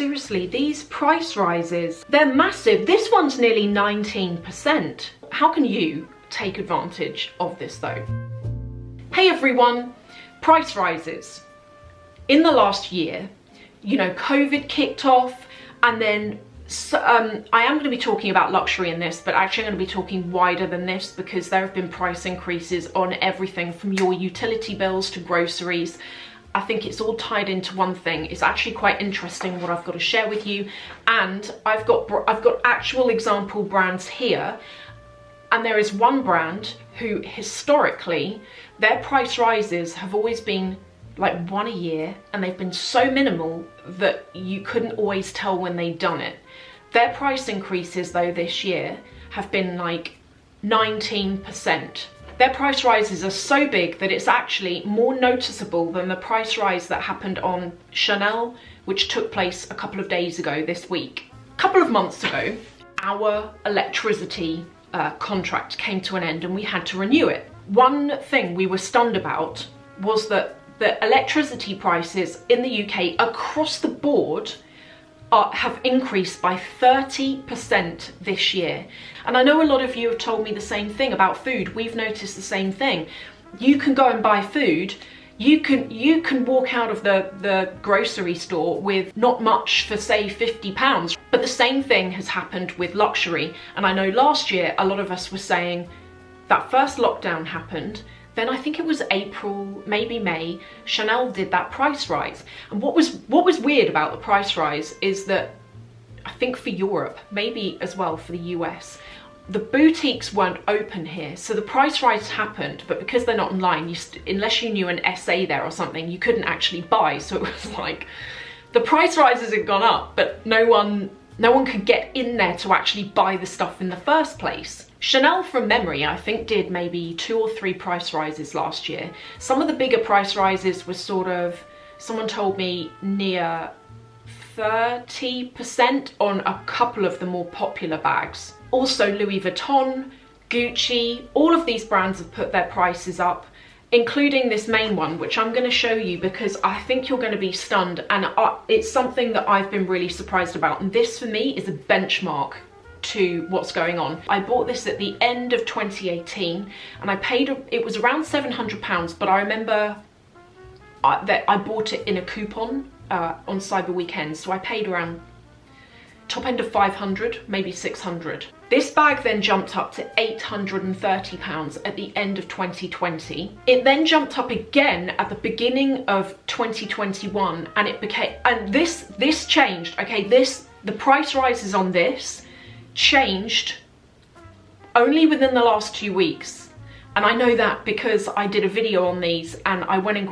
seriously, these price rises, they're massive. This one's nearly 19%. How can you take advantage of this though? Hey everyone, price rises. In the last year, you know, COVID kicked off, and then I am going to be talking about luxury in this, but actually I'm going to be talking wider than this, because there have been price increases on everything from your utility bills to groceries. I think it's all tied into one thing. It's actually quite interesting what I've got to share with you, and I've got actual example brands here, and there is one brand who historically their price rises have always been like one a year, and they've been so minimal that you couldn't always tell when they'd done it. Their price increases though this year have been like 19%. Their price rises are so big that it's actually more noticeable than the price rise that happened on Chanel, which took place a couple of days ago this week. A couple of months ago, our electricity contract came to an end and we had to renew it. One thing we were stunned about was that the electricity prices in the UK across the board have increased by 30% this year. And I know a lot of you have told me the same thing about food. We've noticed the same thing. You can go and buy food. You can walk out of the grocery store with not much for say £50. But the same thing has happened with luxury. And I know last year a lot of us were saying that first lockdown happened. Then I think it was April, maybe May, Chanel did that price rise. And what was weird about the price rise is that I think for Europe, maybe as well for the US, the boutiques weren't open here. So the price rise happened, but because they're not online, unless you knew an SA there or something, you couldn't actually buy. So it was like, the price rises had gone up, but no one could get in there to actually buy the stuff in the first place. Chanel, from memory, I think did maybe 2 or 3 price rises last year. Some of the bigger price rises were sort of, someone told me, near 30% on a couple of the more popular bags. Also Louis Vuitton, Gucci, all of these brands have put their prices up, including this main one, which I'm going to show you because I think you're going to be stunned, and it's something that I've been really surprised about, and this for me is a benchmark to what's going on. I bought this at the end of 2018 and I paid, it was around £700, but I remember that I bought it in a coupon on Cyber Weekend, so I paid around top end of 500, maybe 600. This bag then jumped up to £830 at the end of 2020. It then jumped up again at the beginning of 2021, and it became, and this changed, okay, the price rises on this changed only within the last 2 weeks. And I know that because I did a video on these and I went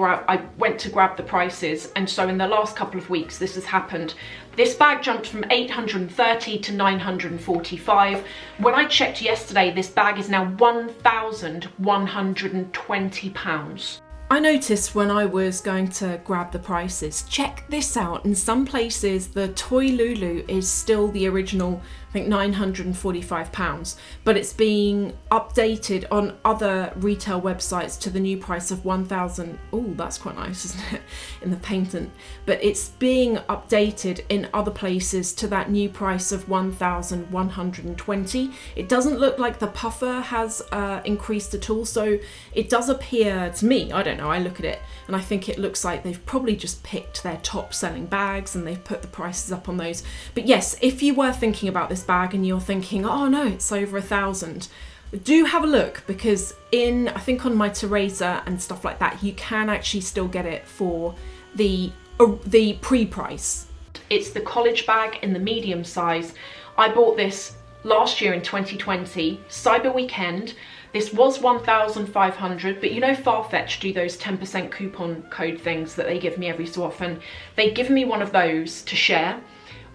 to grab the prices, and so in the last couple of weeks this has happened. This bag jumped from 830 to 945. When I checked yesterday, this bag is now £1,120. I noticed when I was going to grab the prices, check this out, in some places the Toy Lulu is still the original, I think £945, but it's being updated on other retail websites to the new price of 1,000. Oh, that's quite nice, isn't it? In the patent. But it's being updated in other places to that new price of 1,120. It doesn't look like the puffer has increased at all, so it does appear to me, I don't know, I look at it and I think it looks like they've probably just picked their top selling bags and they've put the prices up on those. But yes, if you were thinking about this bag and you're thinking, oh no, it's over 1,000, do have a look, because I think on my Teresa and stuff like that, you can actually still get it for the pre-price. It's the college bag in the medium size. I bought this last year in 2020, Cyber Weekend. This was 1,500, but you know Farfetch do those 10% coupon code things that they give me every so often. They give me one of those to share.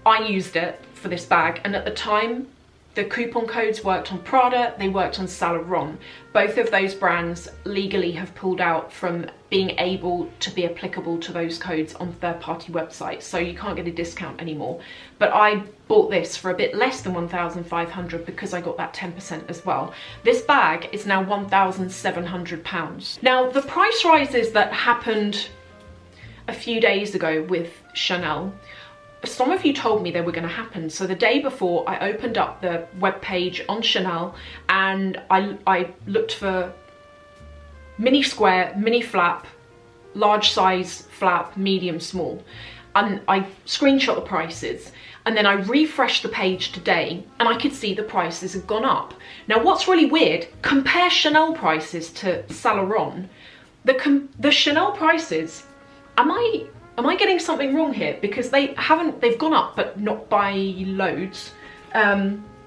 I used it for this bag, and at the time the coupon codes worked on Prada, they worked on Saint Laurent. Both of those brands legally have pulled out from being able to be applicable to those codes on third-party websites, so you can't get a discount anymore. But I bought this for a bit less than 1,500 because I got that 10% as well. This bag is now £1,700. Now, the price rises that happened a few days ago with Chanel some of you told me they were going to happen. So the day before, I opened up the webpage on Chanel and I looked for mini square, mini flap, large size flap, medium, small. And I screenshot the prices. And then I refreshed the page today and I could see the prices had gone up. Now what's really weird, compare Chanel prices to Saint Laurent. The Chanel prices, am I getting something wrong here? Because they've gone up, but not by loads.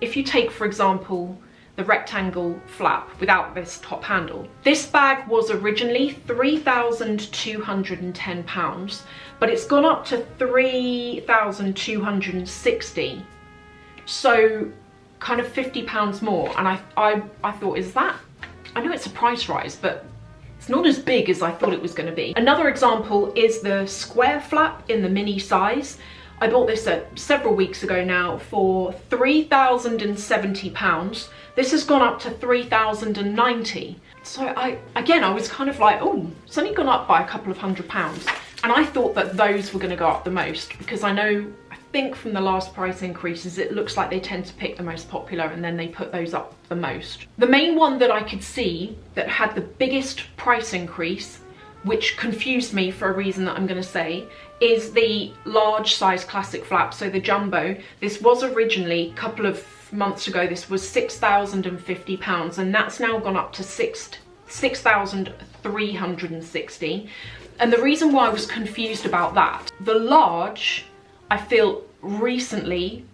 If you take, for example, the rectangle flap without this top handle, this bag was originally £3,210, but it's gone up to £3,260. So kind of £50 more. And I thought, is that, I know it's a price rise, but it's not as big as I thought it was going to be. Another example is the square flap in the mini size. I bought this several weeks ago now for £3,070. This has gone up to £3,090. So I was kind of like, oh, it's only gone up by a couple of £100. And I thought that those were going to go up the most because I think from the last price increases, it looks like they tend to pick the most popular and then they put those up the most. The main one that I could see that had the biggest price increase, which confused me for a reason that I'm going to say, is the large size classic flap, so the jumbo. This was originally, a couple of months ago, this was £6,050 and that's now gone up to £6,360. And the reason why I was confused about that, the large, I feel recently,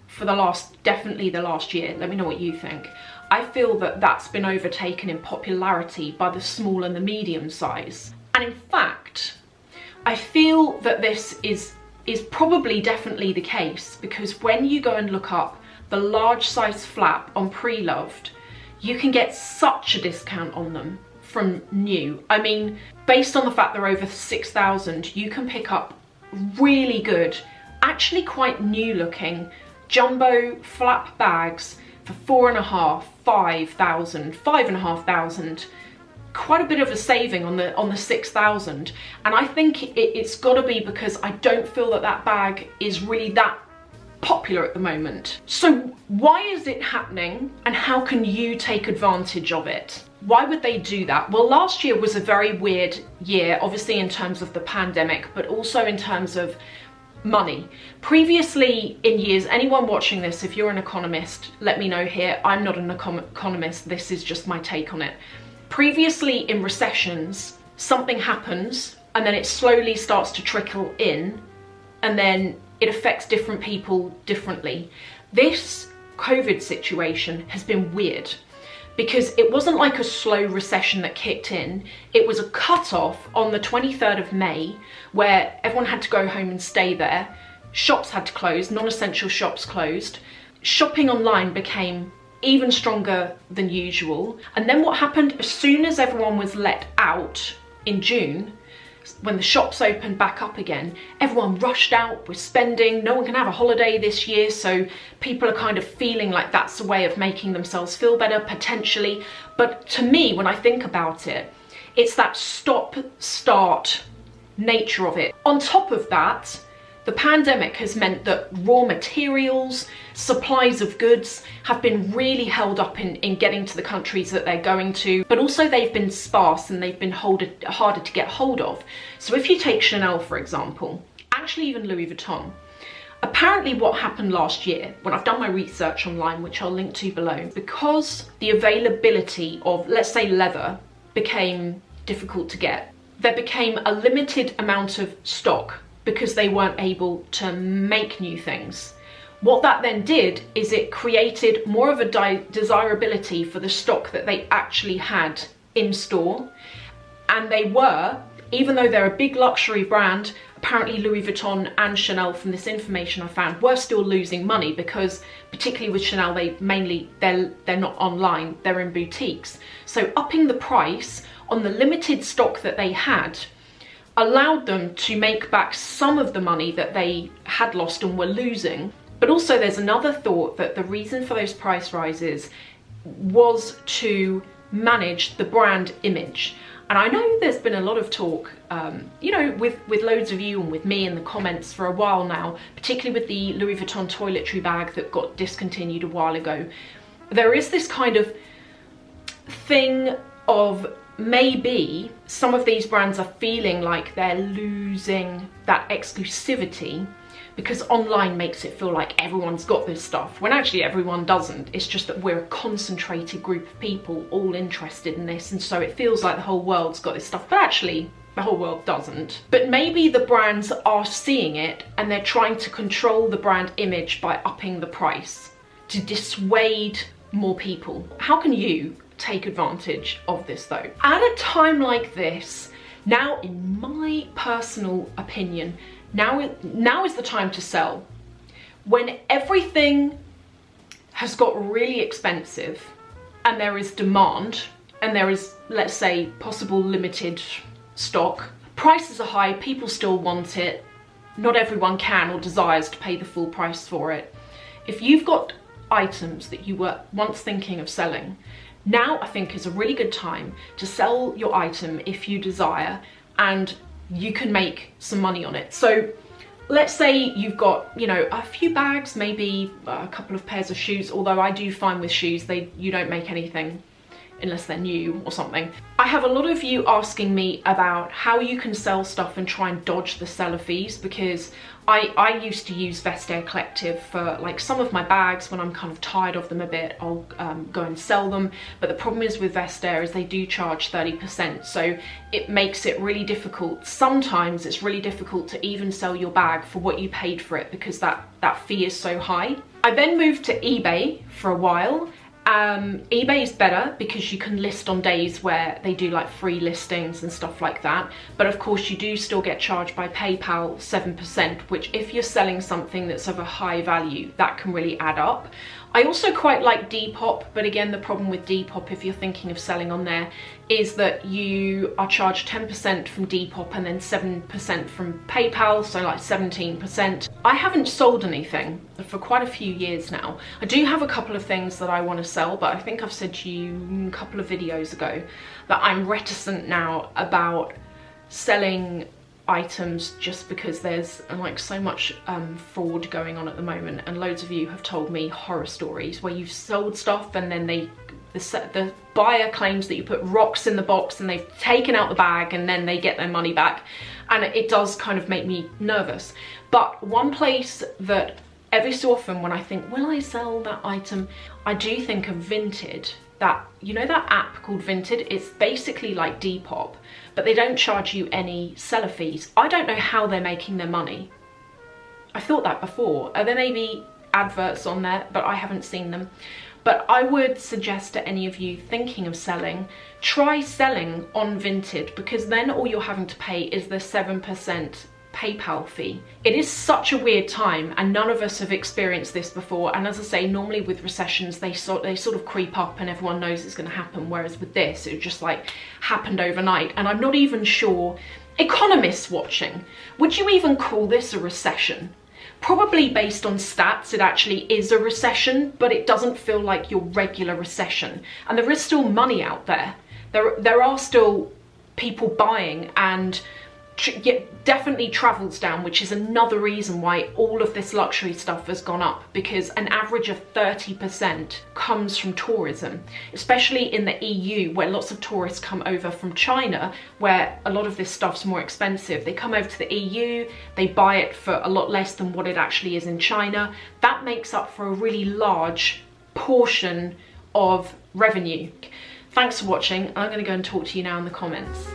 definitely the last year, let me know what you think, I feel that that's been overtaken in popularity by the small and the medium size. And in fact, I feel that this is probably definitely the case, because when you go and look up the large size flap on Pre-Loved, you can get such a discount on them from new. I mean, based on the fact they're over 6,000, you can pick up really good, actually quite new looking jumbo flap bags for 5,500, 5,500. Quite a bit of a saving on the 6,000. And I think it's got to be because I don't feel that bag is really that popular at the moment. So why is it happening and how can you take advantage of it? Why would they do that? Well, last year was a very weird year, obviously in terms of the pandemic, but also in terms of money. Previously in years, anyone watching this, if you're an economist, let me know here. I'm not an economist, this is just my take on it. Previously in recessions, something happens and then it slowly starts to trickle in and then it affects different people differently. This COVID situation has been weird because it wasn't like a slow recession that kicked in. It was a cut-off on the 23rd of May where everyone had to go home and stay there. Shops had to close, non-essential shops closed. Shopping online became even stronger than usual. And then what happened, as soon as everyone was let out in June, when the shops opened back up again, everyone rushed out with spending. No one can have a holiday this year, so people are kind of feeling like that's a way of making themselves feel better, potentially. But to me, when I think about it, it's that stop-start nature of it. On top of that, the pandemic has meant that raw materials, supplies of goods have been really held up in getting to the countries that they're going to, but also they've been sparse and they've been harder to get hold of. So if you take Chanel, for example, actually even Louis Vuitton, apparently what happened last year, when I've done my research online, which I'll link to below, because the availability of, let's say, leather became difficult to get, there became a limited amount of stock because they weren't able to make new things. What that then did is it created more of a desirability for the stock that they actually had in store. And they were, even though they're a big luxury brand, apparently Louis Vuitton and Chanel, from this information I found, were still losing money because, particularly with Chanel, they're not online, they're in boutiques. So upping the price on the limited stock that they had allowed them to make back some of the money that they had lost and were losing. But also there's another thought that the reason for those price rises was to manage the brand image. And I know there's been a lot of talk, you know, with loads of you and with me in the comments for a while now, particularly with the Louis Vuitton toiletry bag that got discontinued a while ago. There is this kind of thing of maybe some of these brands are feeling like they're losing that exclusivity because online makes it feel like everyone's got this stuff, when actually everyone doesn't. It's just that we're a concentrated group of people all interested in this, and so it feels like the whole world's got this stuff, but actually the whole world doesn't. But maybe the brands are seeing it and they're trying to control the brand image by upping the price to dissuade more people. How can you take advantage of this though? At a time like this, now in my personal opinion, now is the time to sell. When everything has got really expensive and there is demand and there is, let's say, possible limited stock, prices are high, people still want it, not everyone can or desires to pay the full price for it. If you've got items that you were once thinking of selling, now I think is a really good time to sell your item if you desire, and you can make some money on it. So let's say you've got, you know, a few bags, maybe a couple of pairs of shoes, although I do find with shoes you don't make anything unless they're new or something. I have a lot of you asking me about how you can sell stuff and try and dodge the seller fees, because I used to use Vestiaire Collective for like some of my bags. When I'm kind of tired of them a bit, I'll go and sell them. But the problem is with Vestiaire is they do charge 30%, so it makes it really difficult. Sometimes it's really difficult to even sell your bag for what you paid for it because that fee is so high. I then moved to eBay for a while. eBay is better because you can list on days where they do like free listings and stuff like that, but of course you do still get charged by PayPal 7%, which if you're selling something that's of a high value, that can really add up. I also quite like Depop, but again, the problem with Depop, if you're thinking of selling on there, is that you are charged 10% from Depop and then 7% from PayPal, so like 17%. I haven't sold anything for quite a few years now. I do have a couple of things that I want to sell, but I think I've said to you a couple of videos ago that I'm reticent now about selling items just because there's like so much fraud going on at the moment, and loads of you have told me horror stories where you've sold stuff and then the buyer claims that you put rocks in the box and they've taken out the bag and then they get their money back, and it does kind of make me nervous. But one place that every so often when I think, will I sell that item, I do think of Vinted. That, you know, that app called Vinted, it's basically like Depop, but they don't charge you any seller fees. I don't know how they're making their money. I thought that before. There may be adverts on there, but I haven't seen them. But I would suggest to any of you thinking of selling, try selling on Vinted, because then all you're having to pay is the 7% PayPal fee. It is such a weird time and none of us have experienced this before, and as I say, normally with recessions they sort of creep up and everyone knows it's going to happen, whereas with this it just like happened overnight. And I'm not even sure, economists watching, would you even call this a recession? Probably based on stats it actually is a recession, but it doesn't feel like your regular recession, and there is still money out there. There are still people buying, and definitely travel's down, which is another reason why all of this luxury stuff has gone up, because an average of 30% comes from tourism, especially in the EU, where lots of tourists come over from China, where a lot of this stuff's more expensive. They come over to the EU, they buy it for a lot less than what it actually is in China. That makes up for a really large portion of revenue. Thanks for watching. I'm going to go and talk to you now in the comments.